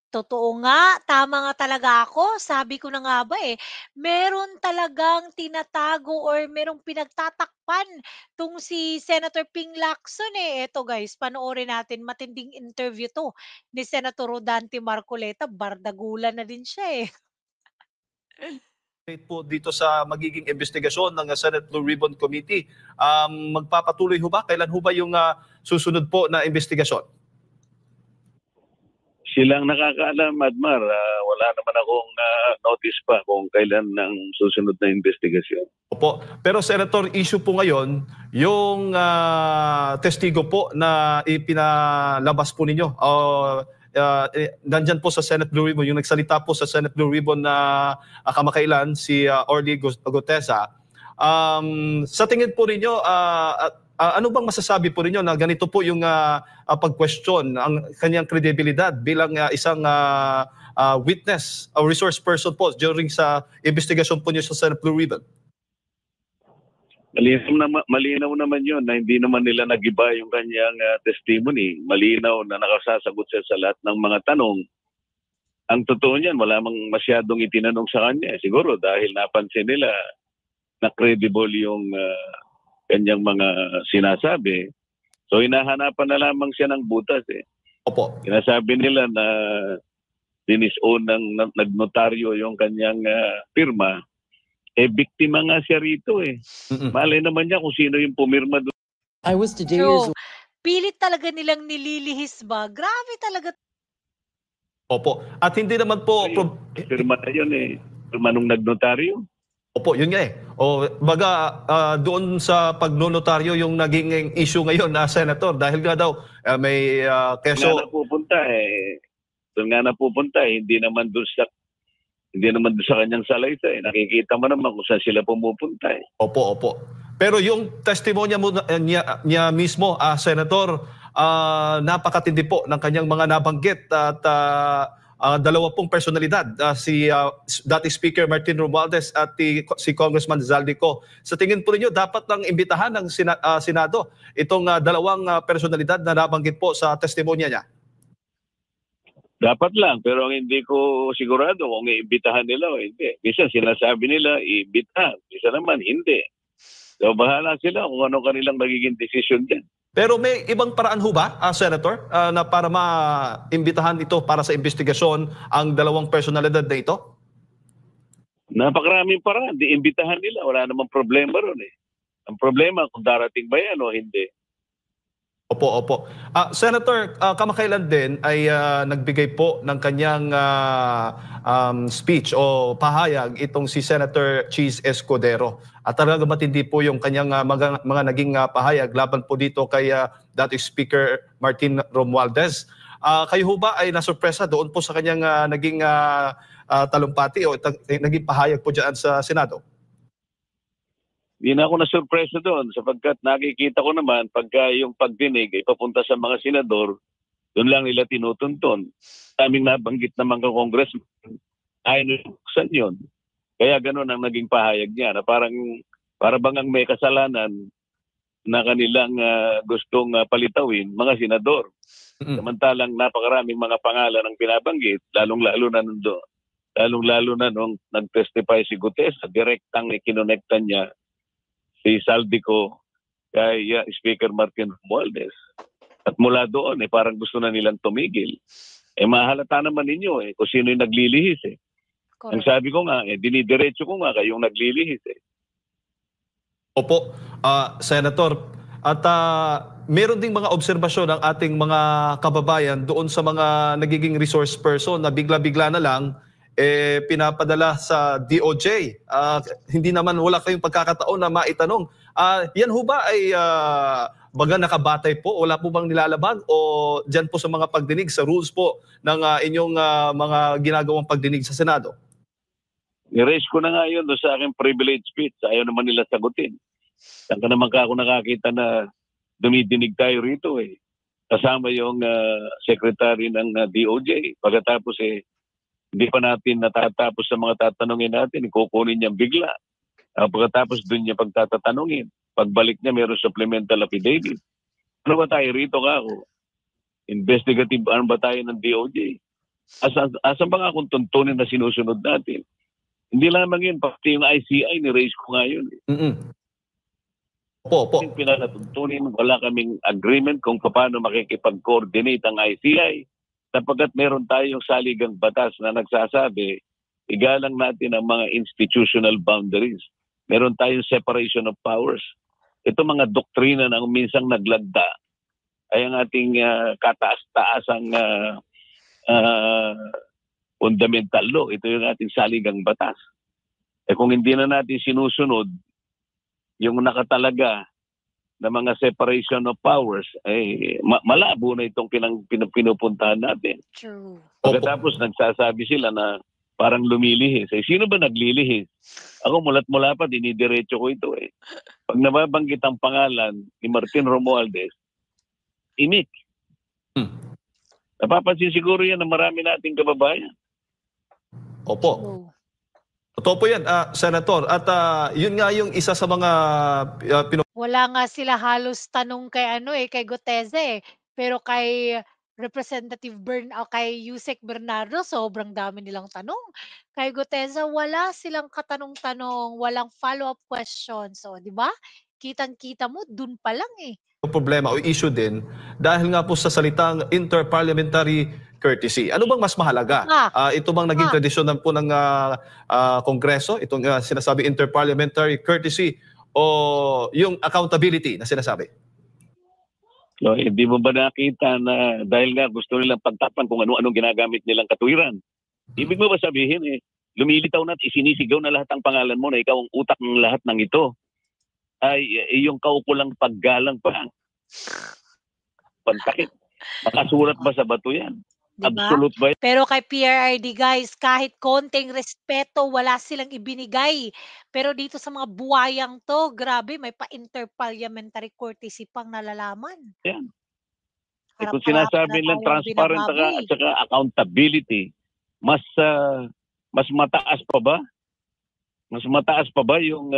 Totoo nga, tama nga talaga ako. Sabi ko na nga ba eh, meron talagang tinatago or merong pinagtatakpan 'tong si Senator Ping Lacson eh. Eto guys, panoorin natin, matinding interview 'to ni Senator Rodante Marcoleta, bardagulan na din siya eh. Po dito sa magiging investigasyon ng Senate Blue Ribbon Committee. Magpapatuloy ho ba? Kailan ho ba yung susunod po na investigasyon? Silang nakakaalam, Admar. Wala naman akong notice pa kung kailan ng susunod na investigasyon. Opo. Pero Senator, issue po ngayon, yung testigo po na ipinalabas po ninyo. Nandyan po sa Senate Blue Ribbon, yung nagsalita po sa Senate Blue Ribbon na kamakailan, si Orly Gutesa. Sa tingin po ninyo, ano bang masasabi po ninyo na ganito po yung pag-question ang kanyang kredibilidad bilang isang witness o resource person po during sa investigasyon po niyo sa Senate Blue Ribbon? Malinaw naman yun na hindi naman nila nagiba yung kanyang testimony. Malinaw na nakasasagot siya sa lahat ng mga tanong. Ang totoo niyan, wala mang masyadong itinanong sa kanya. Siguro dahil napansin nila na credible yung kanyang mga sinasabi. So hinahanapan na lamang siya ng butas eh. Opo. Sinasabi nila na dinisown ng nagnotaryo yung kanyang firma. Eh, biktima nga siya rito eh. Malay naman niya kung sino yung pumirma doon. I was today as So, pilit talaga nilang nililihis ba? Grabe talaga. Opo. At hindi naman po... Firma na yun eh. Firma nung nagnotaryo. Opo, yun nga eh. O, baga, doon sa pagnonotaryo yung naging issue ngayon na Senator dahil nga daw may keso... Doon nga napupunta eh. Doon nga napupunta eh. Hindi naman doon sa kanyang salaysay. Nakikita mo naman kung saan sila pumupunta eh. Opo, opo. Pero yung testimonya mo niya mismo, Senator, napakatindi po ng kanyang mga nabanggit at dalawa pong personalidad, si dating Speaker Martin Romualdez at si Congressman Zaldico. Sa tingin po ninyo, dapat nang imbitahan ng Senado itong dalawang personalidad na nabanggit po sa testimonya niya? Dapat lang, pero ang hindi ko sigurado kung iimbitahan nila o hindi. Bisa sinasabi nila, iimbitahan. Bisa naman, hindi. So, bahala sila kung ano kanilang magiging decision din. Pero may ibang paraan ho ba, Senator, na para maimbitahan ito para sa investigasyon ang dalawang personalidad na ito? Napakaraming paraan. Di imbitahan nila. Wala namang problema ron eh. Ang problema kung darating ba yan o hindi. Opo, opo. Senator, kamakailan din ay nagbigay po ng kanyang speech o pahayag itong si Senator Cheese Escudero. At talaga matindi po yung kanyang mga naging pahayag laban po dito kay dating Speaker Martin Romualdez. Kayo ho ba ay nasurpresa doon po sa kanyang naging talumpati o naging pahayag po dyan sa Senado? Hindi na ako nasurpresa doon sapagkat nakikita ko naman pagka yung pagdinig ay papunta sa mga senador, doon lang nila tinutunton. Daming nabanggit na mga congressman, ayaw niluksan yun. Kaya gano'n ang naging pahayag niya na para bang ang may kasalanan na kanilang gustong palitawin, mga senador. Samantalang napakaraming mga pangalan ang binabanggit, lalong-lalo na nung nag-testify si Gutesa, direktang ikinonekta niya si Zaldico kay Speaker Martin Romualdez. At mula doon, parang gusto na nilang tumigil. Mahalata naman ninyo kung sino yung naglilihis eh. Correct. Ang sabi ko nga, dinidiretso ko nga kayong naglilihis eh. Opo, Senator. At meron ding mga obserbasyon ng ating mga kababayan doon sa mga nagiging resource person na bigla-bigla na lang pinapadala sa DOJ. Hindi naman wala kayong pagkakataon na maitanong. Yan ho ba ay baga nakabatay po? Wala po bang nilalabag? O dyan po sa mga pagdinig, sa rules po ng inyong mga ginagawang pagdinig sa Senado? I-raise ko na nga yun sa aking privilege speech. Ayaw naman nila sagutin. Saan ka naman ako nakakita na dumidinig tayo rito eh. Kasama yung secretary ng DOJ. Pagkatapos hindi pa natin natatapos sa mga tatanungin natin, kukunin niya bigla. Pagkatapos doon niya pagtatatanungin. Pagbalik niya, mayroon supplemental affidavit. Ano ba tayo rito ka ako? Investigative arm ba tayo ng DOJ? Asan ba nga kung tuntunin na sinusunod natin? Hindi lamang yun, pati yung ICI, ni-raise ko nga yun. Mm. Opo. Yung pinanatuntunin, wala kaming agreement kung paano makikipag-coordinate ang ICI sapagkat meron tayong saligang batas na nagsasabi, igalang natin ang mga institutional boundaries. Meron tayong separation of powers. Ito mga doktrina na minsang naglagda ay ang ating kataas-taasang fundamental law. Ito yung ating saligang batas. Kung hindi na natin sinusunod yung nakatalaga na mga separation of powers, malabo na itong pinupuntahan natin. True. Pagkatapos nagsasabi sila na parang lumilihis. Sino ba naglilihis? Ako mulat-mula pa, dinidiretso ko ito eh. Pag nababanggit ang pangalan ni Martin Romualdez, imik. Napapansin siguro yan na marami nating kababayan. Opo. True. Totoo po yan, Senator. At yun nga yung isa sa mga Wala nga sila halos tanong kay Gutese, eh. Pero kay Representative kay Yusek Bernardo sobrang dami nilang tanong. Kay Gutese wala silang katanong-tanong, walang follow-up questions. So, 'di ba? Kitang-kita mo dun pa lang, eh. problema o issue din dahil nga po sa salitang interparliamentary courtesy. Ano bang mas mahalaga? Ito bang naging tradisyon po ng Kongreso, itong sinasabi interparliamentary courtesy o yung accountability na sinasabi? So, hindi mo ba nakita na dahil nga gusto nilang pagtapan kung ano-anong ginagamit nilang katwiran? Ibig mo ba sabihin lumilitaw na at isinisigaw na lahat ang pangalan mo na ikaw ang utak ng lahat ng ito? Ay yung kaukulang paggalang pa. Pantakit. Makasulat ba sa bato yan? Diba? Absolute ba yan? Pero kay PRRD guys, kahit konting respeto wala silang ibinigay. Pero dito sa mga buwayang to, grabe may pa-interparliamentary courtesy pang nalalaman. Yan. Kung Harap-harapan sinasabi na nilang tayong transparent binababoy. at saka accountability, mas mataas pa ba? Mas mataas pa ba yung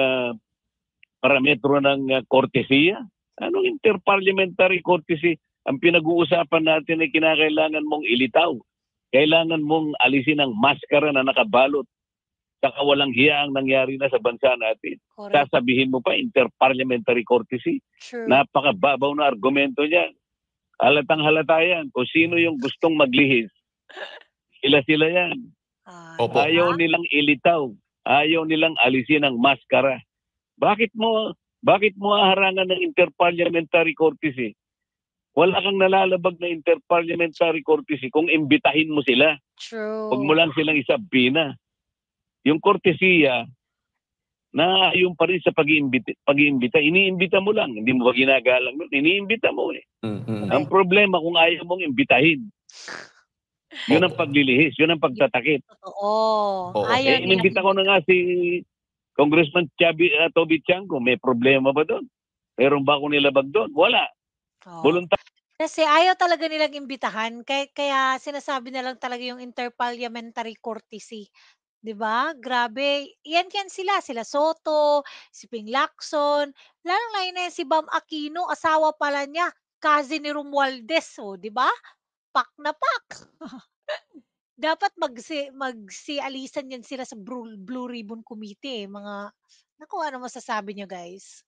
parametro ng kortesiya? Anong interparliamentary courtesy? Ang pinag-uusapan natin ay kinakailangan mong ilitaw. Kailangan mong alisin ang maskara na nakabalot. Saka walang hiya ang nangyari na sa bansa natin. Correct. Sasabihin mo pa interparliamentary courtesy. True. Napakababaw na argumento niya. Halatang halata yan. Kung sino yung gustong maglihis, sila yan. Opo. Ayaw nilang ilitaw. Ayaw nilang alisin ang maskara. Bakit mo haharangan ng interparliamentary courtesy? Wala kang nalalabag na interparliamentary courtesy kung imbitahin mo sila. True. Huwag mo lang silang isabina. Yung kortesiya, na yung pa rin sa pag-iimbita. Iniimbita mo lang. Hindi mo ba ginagalang nun? Iniimbita mo eh. Ang problema kung ayaw mong imbitahin. Yun ang paglilihis. Yun ang pagtatakip. Oo. Oo. Ayaw Inimbita ko na nga si Congressman Toby Chanco. May problema ba doon? Meron ba akong nilabag doon? Wala. Voluntary. Kasi ayaw talaga nilang imbitahan. Kaya sinasabi na lang talaga yung interparliamentary courtesy. 'Di ba? Grabe. Yan sila Soto, si Ping Lacson, lalong-lalo na yan si Bam Aquino, asawa pala niya, cousin ni Romualdez, 'di ba? Pak na pak. Dapat magsialisan yan sila sa Blue Ribbon Committee, mga naku, ano masasabi niyo guys?